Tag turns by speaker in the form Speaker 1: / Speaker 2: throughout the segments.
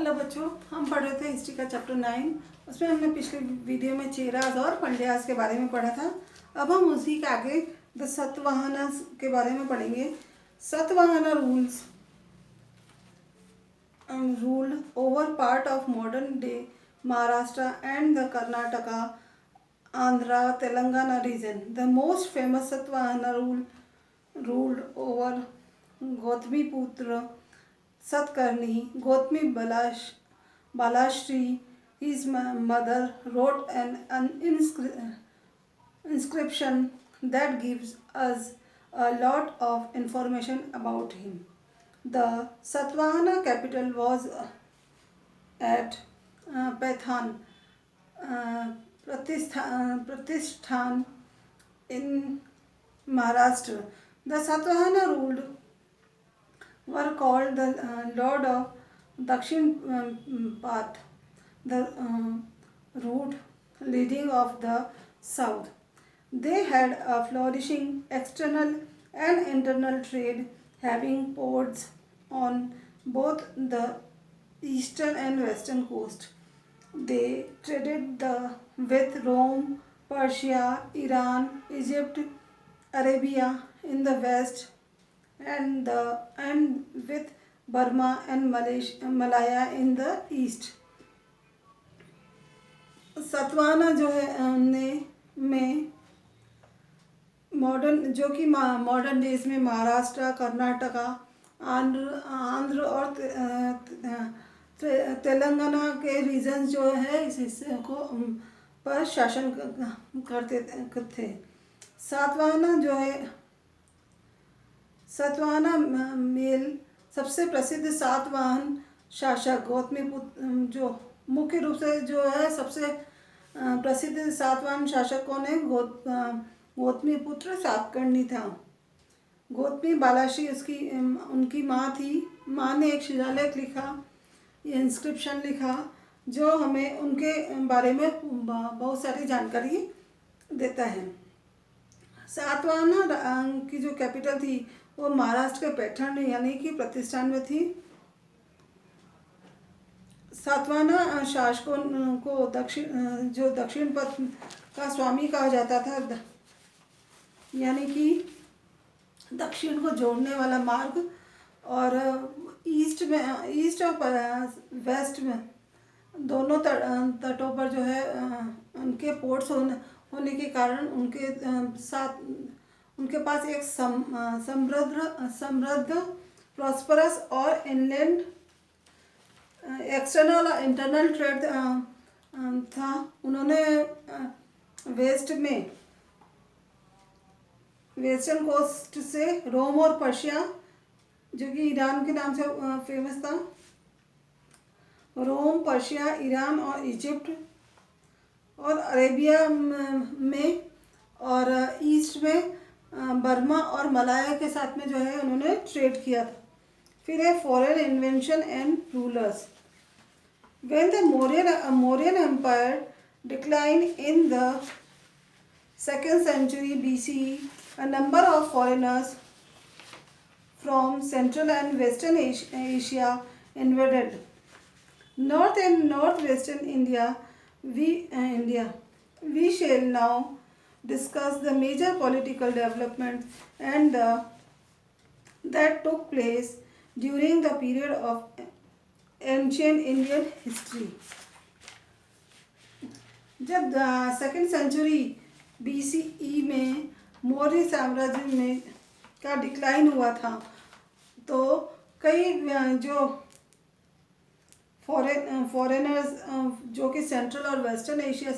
Speaker 1: Hello बच्चों, हम पढ़ रहे थे हिस्ट्री का चैप्टर 9। उसमें हमने पिछले वीडियो में चेरास और पंड्यास के बारे में पढ़ा था। अब हम उसी के आगे द सतवाहनास के बारे में पढ़ेंगे। Satavahana ruled over part of modern day Maharashtra and the Karnataka, Andhra, Telangana region. The most famous Satvahana ruled over Gautamiputra Satkarni. Gautami Balashri, his mother, wrote an inscription that gives us a lot of information about him. The Satvahana capital was at Pathan, Pratishthan in Maharashtra. The Satvahana ruled were called the Lord of Dakshin Path, the route leading of the south. They had a flourishing external and internal trade, having ports on both the eastern and western coast. They traded with Rome, Persia, Iran, Egypt, Arabia in the west, and with Burma and Malaya in the east. Satavahana जो है में modern days में महाराष्ट्र, कर्नाटका, आंध्र और तेलंगाना के regions जो है इस हिस्से को पर शासन करते थे। सातवाहना मेल सबसे प्रसिद्ध सातवाहन शासक गौतमीपुत्र, जो मुख्य रूप से जो है सबसे प्रसिद्ध सातवाहन शासक कौन है? गौतमीपुत्र सातकर्णी था। गौतमी बालाश्री उनकी माँ थी। माँ ने एक शिलालेख लिखा, इंस्क्रिप्शन लिखा, जो हमें उनके बारे में बहुत सारी जानकारी देता है। सातवाहना की जो कैपिटल थी वो महाराष्ट्र के पैठण यानी कि प्रतिष्ठान में थी। सातवाहना शासकों को दक्षिण पथ का स्वामी कहा जाता था, यानी कि दक्षिण को जोड़ने वाला मार्ग। और ईस्ट और वेस्ट में दोनों तटों पर जो है उनके पोर्ट्स होने के कारण उनके पास एक समृद्ध प्रॉस्परस और इनलैंड एक्सटर्नल और इंटरनल ट्रेड था। उन्होंने वेस्टर्न कोस्ट से रोम और पर्शिया, जो कि ईरान के नाम से फेमस था, रोम, पर्शिया, ईरान और इजिप्ट और अरेबिया में, और ईस्ट में बर्मा और मलाया के साथ में जो है उन्होंने ट्रेड किया था। फिर है foreign invention and rulers. When the Mauryan Empire declined in the 2nd century BCE, a number of foreigners from Central and Western Asia invaded North and Northwestern India. We shall now discuss the major political developments and that took place during the period of ancient Indian history. जब 2nd century BCE में मौर्य साम्राज्य में का decline हुआ था, तो कई जो फॉरेनर्स जो कि सेंट्रल और वेस्टर्न एशिया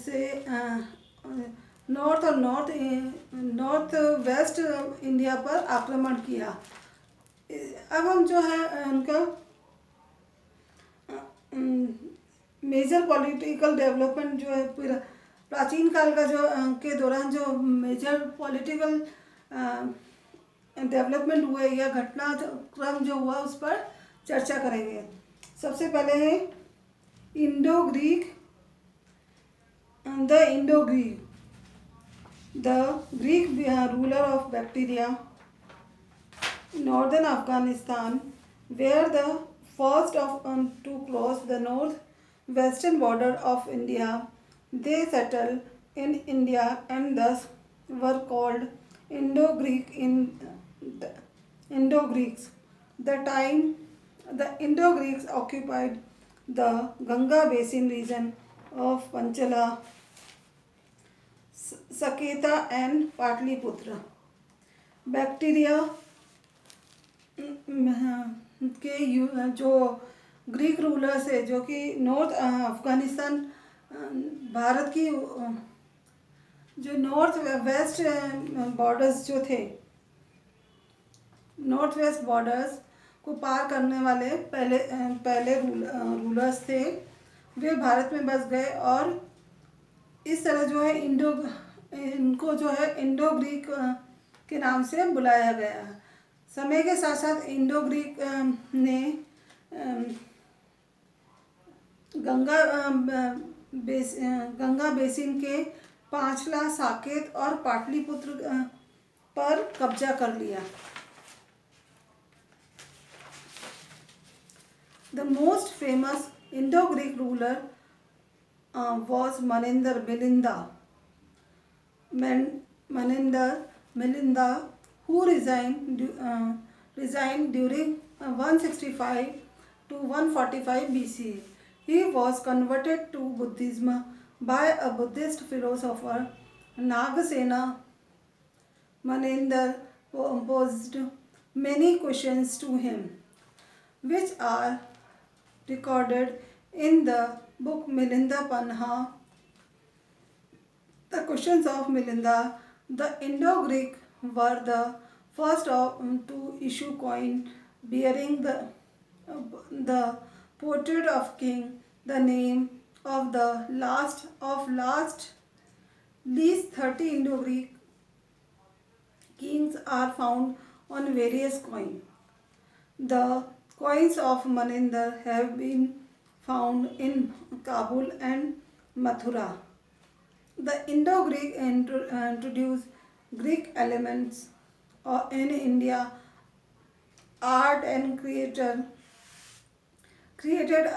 Speaker 1: से नॉर्थ और नॉर्थ वेस्ट इंडिया पर आक्रमण किया। अब हम जो है उनका मेजर पॉलिटिकल डेवलपमेंट जो है प्राचीन काल का जो के दौरान जो मेजर पॉलिटिकल डेवलपमेंट हुए या घटनाक्रम जो हुआ उस पर चर्चा करेंगे। सबसे पहले है Indo Greek. The Greek ruler of bacteria, northern Afghanistan, were the first to cross the north-western border of India. They settled in India and thus were called Indo-Greek in Indo-Greeks. The time the Indo-Greeks occupied the Ganga Basin region of Panchala, Saketa and Patliputra. Bacteria जो Greek rulers है जो कि north Afghanistan Bharat की जो north west borders जो थे north west borders को पार करने वाले पहले रूलर्स थे। वे भारत में बस गए और इस तरह जो है इनको जो है इंडो ग्रीक के नाम से बुलाया गया। समय के साथ साथ इंडो ग्रीक ने गंगा बेसिन के पांचला, साकेत और पाटलिपुत्र पर कब्जा कर लिया। The most famous Indo-Greek ruler was Maninder Milinda, who resigned during 165 to 145 BC. He was converted to Buddhism by a Buddhist philosopher, Nagasena. Maninder posed many questions to him, which are recorded in the book Milinda Panha. The questions of Milinda. The Indo-Greek were the first to issue coin bearing the portrait of king. The name of the least 30 Indo-Greek kings are found on various coins. The coins of Maninder have been found in Kabul and Mathura. The Indo-Greek introduced Greek elements in India art and created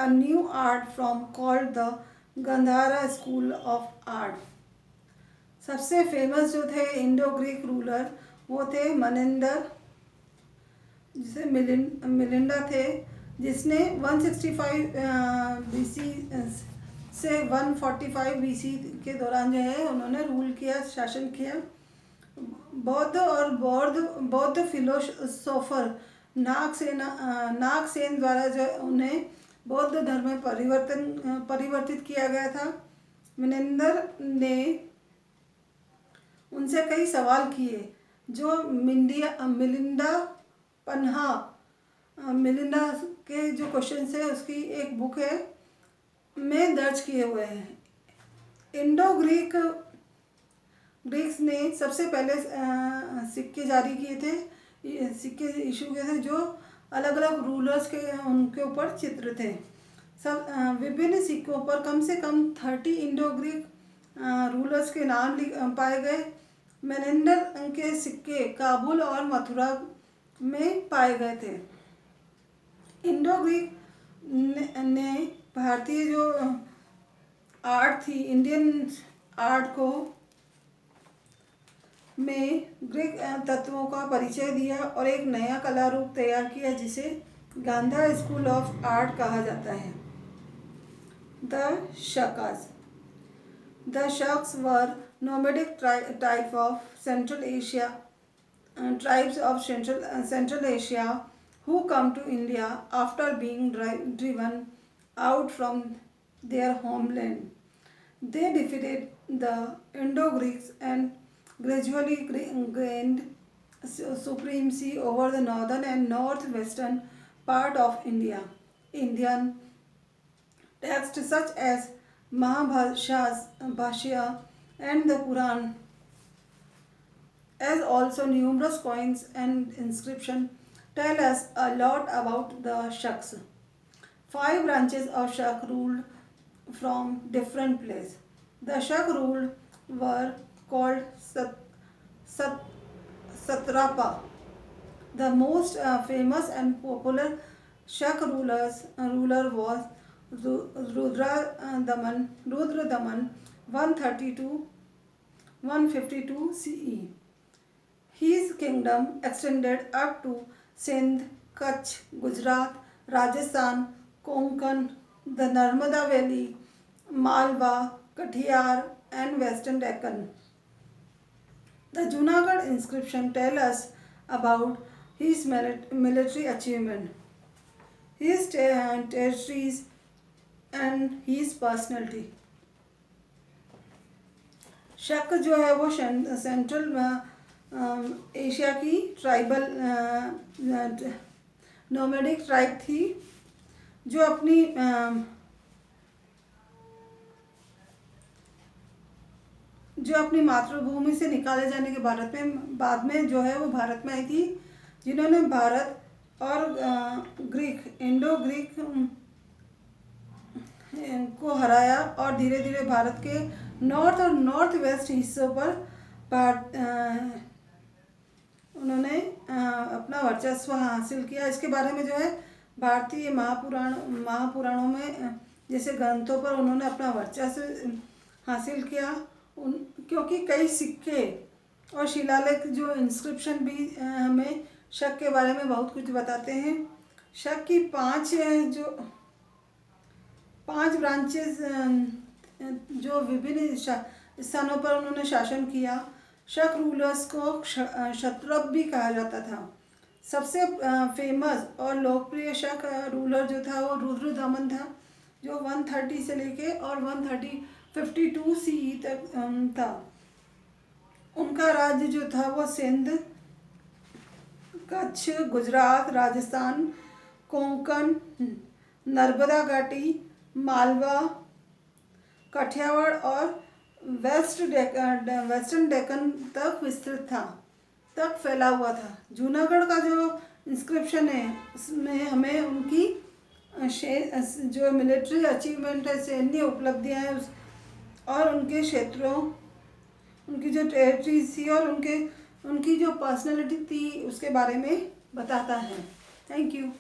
Speaker 1: a new art form called the Gandhara School of Art. सबसे famous जो थे Indo Greek ruler वो थे मनिंदर, जिसे Melinda थे, जिसने 165 BC से 145 BC के दौरान जो है उन्होंने रूल किया, शासन किया। बौद्ध फिलोसोफर नागसेन द्वारा जो उन्हें बौद्ध धर्म में परिवर्तित किया गया था। मिलिंदर ने उनसे कई सवाल किए जो मिलिंडा के जो क्वेश्चंस है उसकी एक बुक है में दर्ज किए हुए हैं। इंडो ग्रीक्स ने सबसे पहले सिक्के जारी किए थे, सिक्के इशू किए थे जो अलग अलग रूलर्स के उनके ऊपर चित्र थे। सब विभिन्न सिक्कों पर कम से कम 30 इंडो ग्रीक रूलर्स के नाम पाए गए। मेनेंडर के सिक्के काबुल और मथुरा में पाए गए थे। इंडो ग्रीक ने भारतीय जो आर्ट थी, इंडियन आर्ट को में ग्रीक तत्वों का परिचय दिया और एक नया कला रूप तैयार किया जिसे गांधा स्कूल ऑफ आर्ट कहा जाता है। The Shaks were nomadic type of Central Asia tribes of Central Asia who come to India after being driven out from their homeland. They defeated the Indo-Greeks and gradually gained supremacy over the northern and northwestern part of India. Indian texts such as Mahabharata and the Quran, as also numerous coins and inscriptions, tell us a lot about the Shaks. 5 branches of Shak ruled from different places. The Shak ruled were called Satrapa. The most famous and popular शक ruler was Rudradaman 132 CE. His kingdom extended up to Sindh, Kutch, Gujarat, Rajasthan, Konkan, the Narmada Valley, Malwa, Kathiawar and Western Deccan. The Junagadh inscription tells us about his military achievement, his territories and his personality. शक जो है वो central Asia की tribal nomadic tribe थी जो अपनी मातृभूमि से निकाले जाने के बाद में जो है वो भारत में आई थी, जिन्होंने भारत और इंडो ग्रीक को हराया और धीरे धीरे भारत के नॉर्थ और नॉर्थ वेस्ट हिस्सों पर उन्होंने अपना वर्चस्व हासिल किया। इसके बारे में जो है भारतीय महापुराणों में जैसे ग्रंथों पर उन्होंने अपना वर्चस्व हासिल किया। क्योंकि कई सिक्के और शिलालेख जो इंस्क्रिप्शन भी हमें शक के बारे में बहुत कुछ बताते हैं। शक की पांच ब्रांचेस जो विभिन्न स्थानों पर उन्होंने शासन किया। शक रूलर्स को क्षत्रप भी कहा जाता था। सबसे फेमस और लोकप्रिय शक रूलर जो था वो रुद्रदमन था, जो 130 से लेके और 152 CE तक था। उनका राज्य जो था वो सिंध, कच्छ, गुजरात, राजस्थान, कोंकण, नर्मदा घाटी, मालवा, काठियावाड़ और वेस्टर्न डेक्कन तक विस्तृत तक फैला हुआ था। जूनागढ़ का जो इंस्क्रिप्शन है उसमें हमें उनकी जो मिलिट्री अचीवमेंट है, सैन्य उपलब्धियां हैं और उनके क्षेत्रों, उनकी जो टेरिटरीज थी और उनकी जो पर्सनैलिटी थी उसके बारे में बताता है। Thank you.